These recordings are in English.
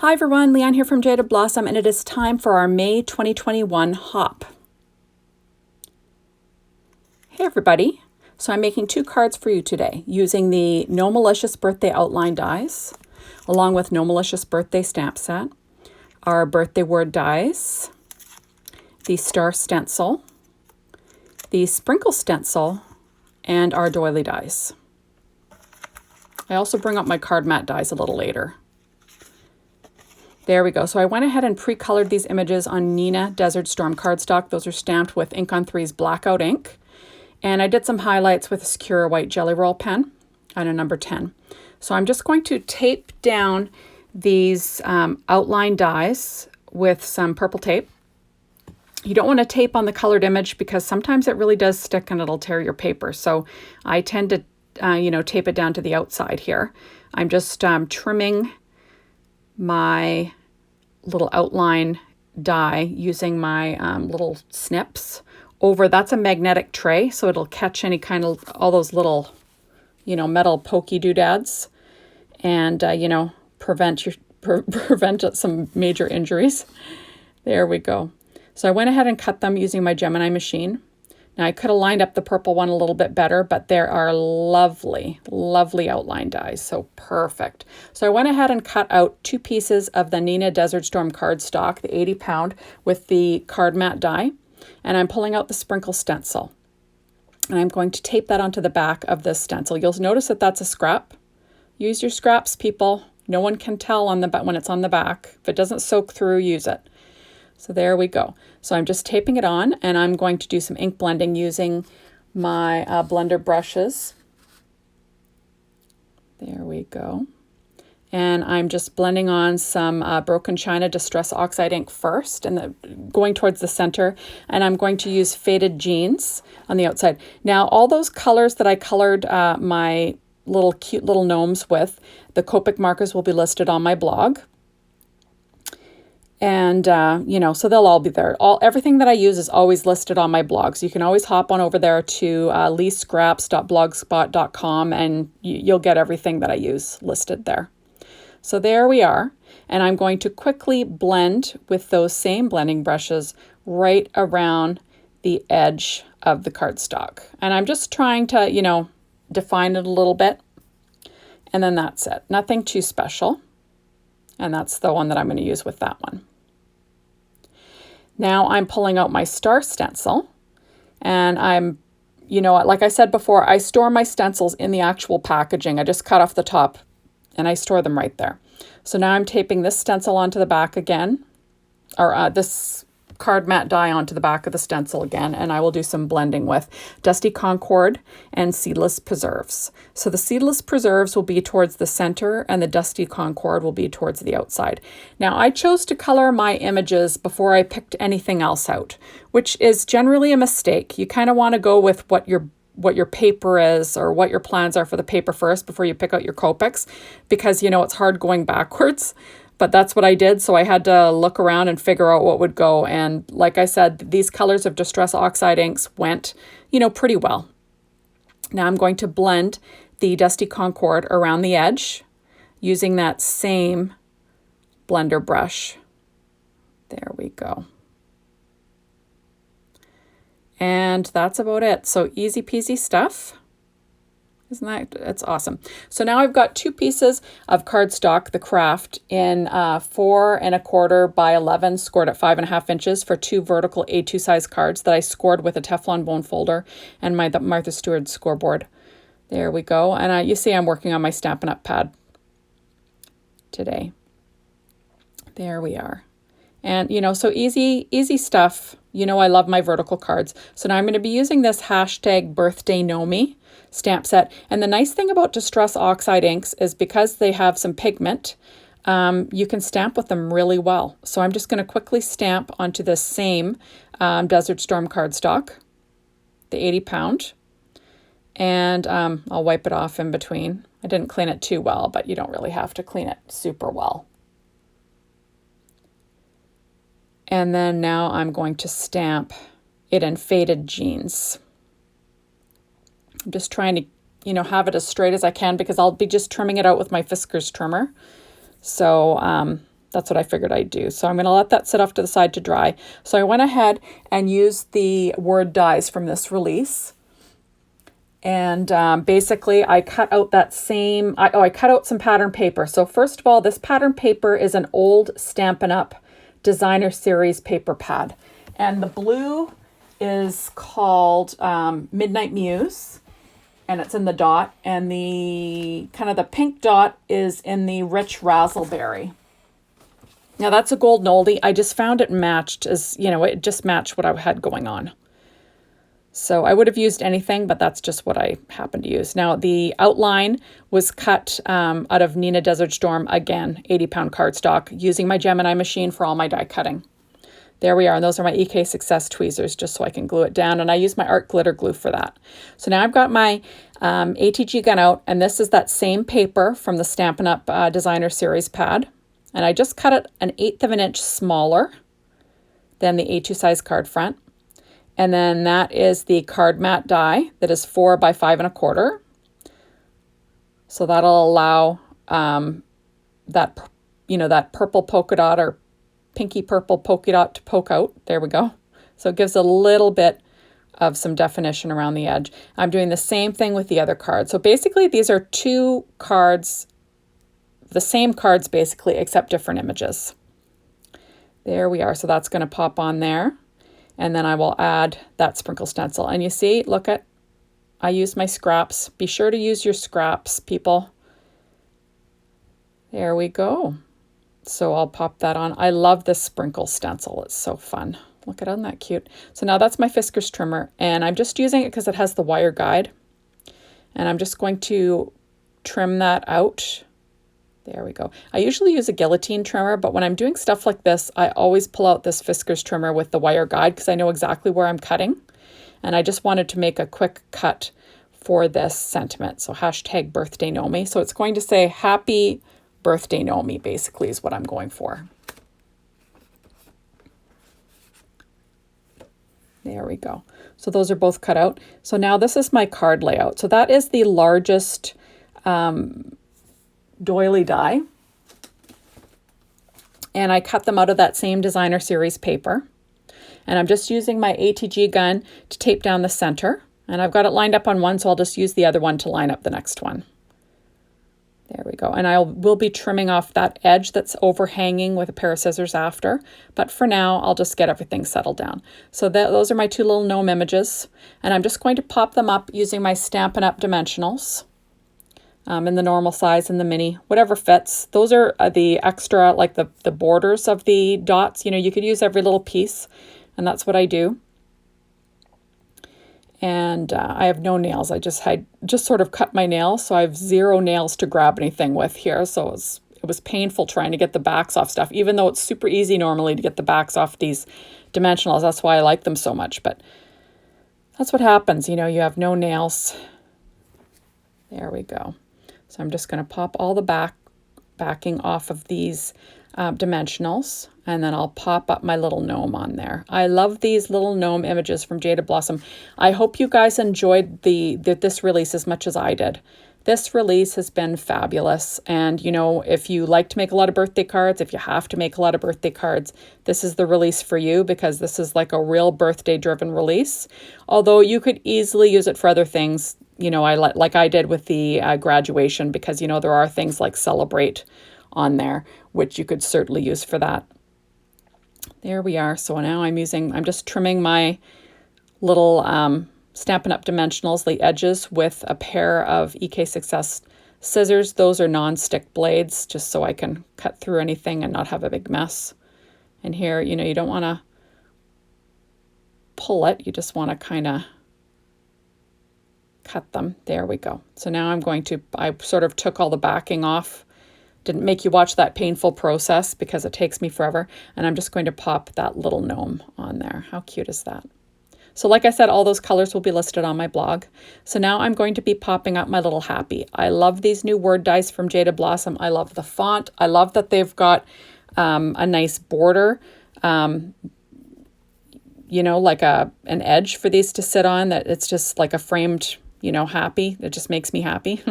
Hi everyone, Leanne here from Jaded Blossom, and it is time for our May 2021 hop. Hey everybody, so I'm making 2 cards for you today using the No Malicious Birthday Outline dies, along with No Malicious Birthday stamp set, our birthday word dies, the star stencil, the sprinkle stencil, and our doily dies. I also bring up my card mat dies a little later. There we go. So I went ahead and pre-colored these images on Neenah Desert Storm cardstock. Those are stamped with Ink on 3's blackout ink. And I did some highlights with a Secure White Jelly Roll pen and a number 10. So I'm just going to tape down these outline dies with some purple tape. You don't want to tape on the colored image because sometimes it really does stick and it'll tear your paper. So I tend to, tape it down to the outside here. I'm just trimming my little outline die using my little snips over. That's a magnetic tray, so it'll catch any kind of all those little, metal pokey doodads, and prevent some major injuries. There we go. So I went ahead and cut them using my Gemini machine. Now I could have lined up the purple one a little bit better, but there are lovely, lovely outline dies, so perfect. So I went ahead and cut out 2 pieces of the Neenah Desert Storm cardstock, the 80 pound, with the card mat die, and I'm pulling out the sprinkle stencil. And I'm going to tape that onto the back of this stencil. You'll notice that that's a scrap. Use your scraps, people. No one can tell on the when it's on the back. If it doesn't soak through, use it. So there we go. So I'm just taping it on, and I'm going to do some ink blending using my blender brushes. There we go. And I'm just blending on some Broken China Distress Oxide ink first, and going towards the center. And I'm going to use Faded Jeans on the outside. Now, all those colors that I colored my cute little gnomes with, the Copic markers will be listed on my blog. And, so they'll all be there. Everything that I use is always listed on my blog. So you can always hop on over there to leescraps.blogspot.com, and you'll get everything that I use listed there. So there we are. And I'm going to quickly blend with those same blending brushes right around the edge of the cardstock. And I'm just trying to, define it a little bit. And then that's it. Nothing too special. And that's the one that I'm going to use with that one. Now I'm pulling out my star stencil, and I'm, like I said before, I store my stencils in the actual packaging. I just cut off the top and I store them right there. So now I'm taping this stencil onto the back again, or this card mat die onto the back of the stencil again, and I will do some blending with Dusty Concord and Seedless Preserves. So the Seedless Preserves will be towards the center, and the Dusty Concord will be towards the outside. Now I chose to color my images before I picked anything else out, which is generally a mistake. You kind of want to go with what your paper is, or what your plans are for the paper first before you pick out your Copics, because it's hard going backwards. But that's what I did, so I had to look around and figure out what would go. And like I said, these colors of Distress Oxide inks went, pretty well. Now I'm going to blend the Dusty Concord around the edge using that same blender brush. There we go. And that's about it. So easy peasy stuff. Isn't that, it's awesome. So now I've got 2 pieces of cardstock, the Craft, in 4 1/4 by 11, scored at 5.5 inches for 2 vertical A2 size cards that I scored with a Teflon bone folder and my Martha Stewart scoreboard. There we go. And you see I'm working on my Stampin' Up! Pad today. There we are. And, so easy stuff. I love my vertical cards. So now I'm going to be using this #birthday Gnomie stamp set. And the nice thing about Distress Oxide inks is because they have some pigment, you can stamp with them really well. So I'm just going to quickly stamp onto this same Desert Storm cardstock, the 80 pound. And I'll wipe it off in between. I didn't clean it too well, but you don't really have to clean it super well. And then now I'm going to stamp it in Faded Jeans. I'm just trying to, have it as straight as I can because I'll be just trimming it out with my Fiskars trimmer. So That's what I figured I'd do. So I'm going to let that sit off to the side to dry. So I went ahead and used the word dies from this release. And basically I cut out that same, I cut out some pattern paper. So first of all, this pattern paper is an old Stampin' Up! Designer Series paper pad. And the blue is called Midnight Muse, and it's in the dot. And the kind of the pink dot is in the Rich Razzleberry. Now that's a gold oldie. I just found it matched as, you know, it just matched what I had going on. So I would have used anything, but that's just what I happened to use. Now the outline was cut out of Neenah Desert Storm, again, 80-pound cardstock, using my Gemini machine for all my die cutting. There we are, and those are my EK Success tweezers, just so I can glue it down, and I use my art glitter glue for that. So now I've got my ATG gun out, and this is that same paper from the Stampin' Up! Designer Series pad, and I just cut it 1/8 of an inch smaller than the A2 size card front. And then that is the card mat die that is 4 by 5 1/4. So that'll allow that, you know, that purple polka dot or pinky purple polka dot to poke out. There we go. So it gives a little bit of some definition around the edge. I'm doing the same thing with the other card. So basically these are two cards, the same cards basically, except different images. There we are. So that's going to pop on there. And then I will add that sprinkle stencil. And you see, look at, I used my scraps. Be sure to use your scraps, people. There we go. So I'll pop that on. I love this sprinkle stencil. It's so fun. Look at it, isn't that cute? So now that's my Fiskars trimmer. And I'm just using it because it has the wire guide. And I'm just going to trim that out. There we go. I usually use a guillotine trimmer, but when I'm doing stuff like this, I always pull out this Fiskars trimmer with the wire guide because I know exactly where I'm cutting. And I just wanted to make a quick cut for this sentiment. So hashtag birthday Gnomie. So it's going to say happy birthday Gnomie, basically, is what I'm going for. There we go. So those are both cut out. So now this is my card layout. So that is the largest doily die, and I cut them out of that same Designer Series paper, and I'm just using my ATG gun to tape down the center, and I've got it lined up on one, so I'll just use the other one to line up the next one. There we go. And I will be trimming off that edge that's overhanging with a pair of scissors after, but for now I'll just get everything settled down. So those are my two little gnome images, and I'm just going to pop them up using my Stampin' Up! Dimensionals. In the normal size and the mini, whatever fits. Those are the extra, like the borders of the dots. You know, you could use every little piece, and that's what I do. And I have no nails. I just sort of cut my nails, so I have 0 nails to grab anything with here. So it was painful trying to get the backs off stuff, even though it's super easy normally to get the backs off these dimensionals. That's why I like them so much. But that's what happens. You know, you have no nails. There we go. So I'm just going to pop all the backing off of these dimensionals, and then I'll pop up my little gnome on there. I love these little gnome images from Jaded Blossom. I hope you guys enjoyed this release as much as I did. This release has been fabulous, and you know, if you like to make a lot of birthday cards, if you have to make a lot of birthday cards, this is the release for you, because this is like a real birthday driven release. Although you could easily use it for other things. You know, like I did with the graduation, because, you know, there are things like Celebrate on there, which you could certainly use for that. There we are. So now I'm just trimming my little Stampin' Up! Dimensionals, the edges, with a pair of EK Success scissors. Those are non-stick blades, just so I can cut through anything and not have a big mess. And here, you know, you don't want to pull it. You just want to kind of cut them. There we go. So now I sort of took all the backing off. Didn't make you watch that painful process because it takes me forever. And I'm just going to pop that little gnome on there. How cute is that? So like I said, all those colors will be listed on my blog. So now I'm going to be popping up my little happy. I love these new word dice from Jaded Blossom. I love the font. I love that they've got a nice border. You know, like an edge for these to sit on, that it's just like a framed, you know, happy. It just makes me happy.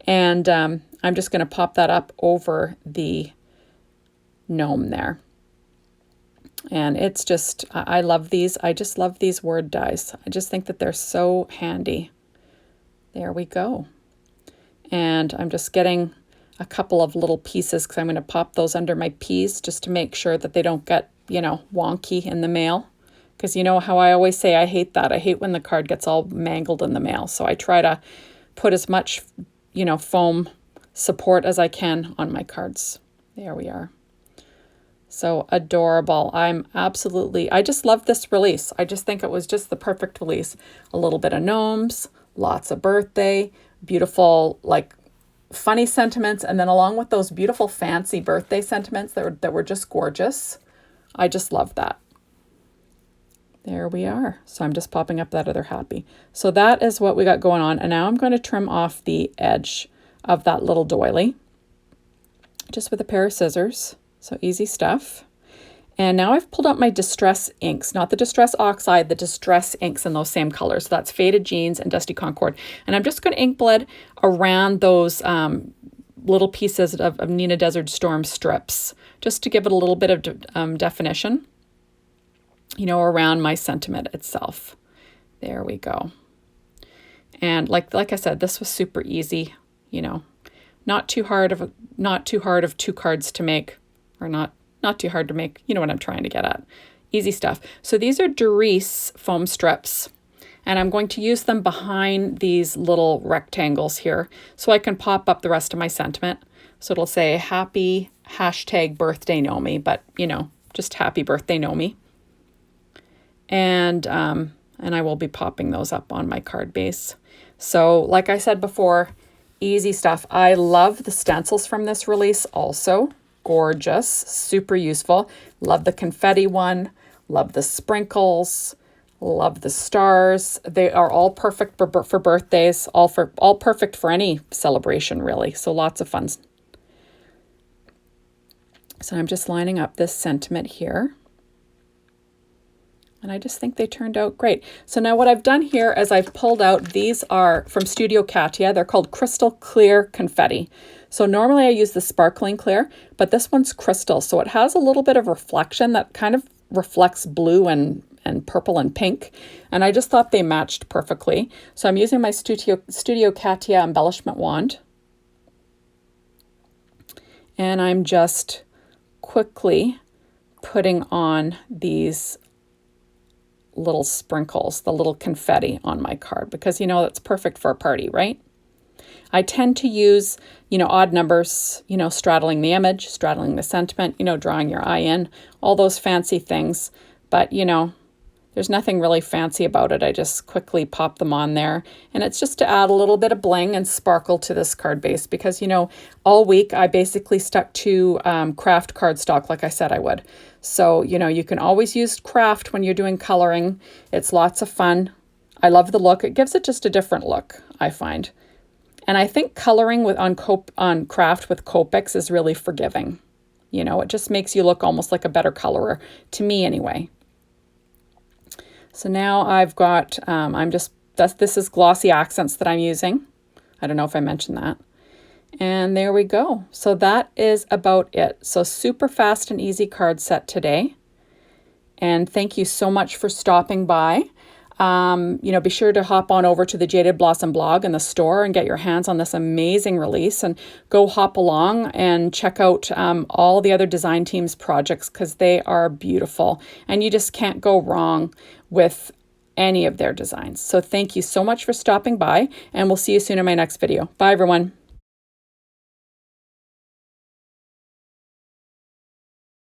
And I'm just going to pop that up over the gnome there. And it's just, I love these. I just love these word dies. I just think that they're so handy. There we go. And I'm just getting a couple of little pieces because I'm going to pop those under my P's just to make sure that they don't get, you know, wonky in the mail. Because you know how I always say I hate that. I hate when the card gets all mangled in the mail. So I try to put as much, you know, foam support as I can on my cards. There we are. So adorable. I just love this release. I just think it was just the perfect release. A little bit of gnomes, lots of birthday, beautiful, like funny sentiments. And then along with those beautiful fancy birthday sentiments that were just gorgeous. I just love that. There we are. So I'm just popping up that other happy. So that is what we got going on. And now I'm going to trim off the edge of that little doily just with a pair of scissors. So easy stuff. And now I've pulled out my Distress inks, not the Distress Oxide, the Distress inks in those same colors. So that's Faded Jeans and Dusty Concord. And I'm just going to ink blend around those little pieces of Nina Desert Storm strips, just to give it a little bit of definition, you know, around my sentiment itself. There we go. And like I said, this was super easy, you know, not too hard of two cards to make, or not too hard to make. You know what I'm trying to get at. Easy stuff. So these are Doris foam strips, and I'm going to use them behind these little rectangles here so I can pop up the rest of my sentiment. So it'll say happy #birthday Gnomie, but you know, just happy birthday Gnomie. And I will be popping those up on my card base. So like I said before, easy stuff. I love the stencils from this release also. Gorgeous, super useful. Love the confetti one, love the sprinkles, love the stars. They are all perfect for birthdays, all perfect for any celebration really. So lots of fun. So I'm just lining up this sentiment here. And I just think they turned out great. So now what I've done here is I've pulled out, these are from Studio Katia. They're called Crystal Clear Confetti. So normally I use the sparkling clear, but this one's crystal. So it has a little bit of reflection that kind of reflects blue and purple and pink. And I just thought they matched perfectly. So I'm using my Studio Katia embellishment wand. And I'm just quickly putting on these little sprinkles, the little confetti on my card, because you know that's perfect for a party, right? I tend to use, you know, odd numbers, you know, straddling the image, straddling the sentiment, you know, drawing your eye in, all those fancy things. But, you know, there's nothing really fancy about it. I just quickly pop them on there. And it's just to add a little bit of bling and sparkle to this card base because, you know, all week I basically stuck to craft cardstock like I said I would. So, you know, you can always use craft when you're doing coloring. It's lots of fun. I love the look. It gives it just a different look, I find. And I think coloring on craft with Copics is really forgiving. You know, it just makes you look almost like a better colorer, to me anyway. So now I've got, this is glossy accents that I'm using. I don't know if I mentioned that. And there we go. So that is about it. So super fast and easy card set today. And thank you so much for stopping by. You know, be sure to hop on over to the Jaded Blossom blog in the store and get your hands on this amazing release, and go hop along and check out all the other design teams' projects because they are beautiful and you just can't go wrong with any of their designs. So thank you so much for stopping by, and we'll see you soon in my next video. Bye everyone.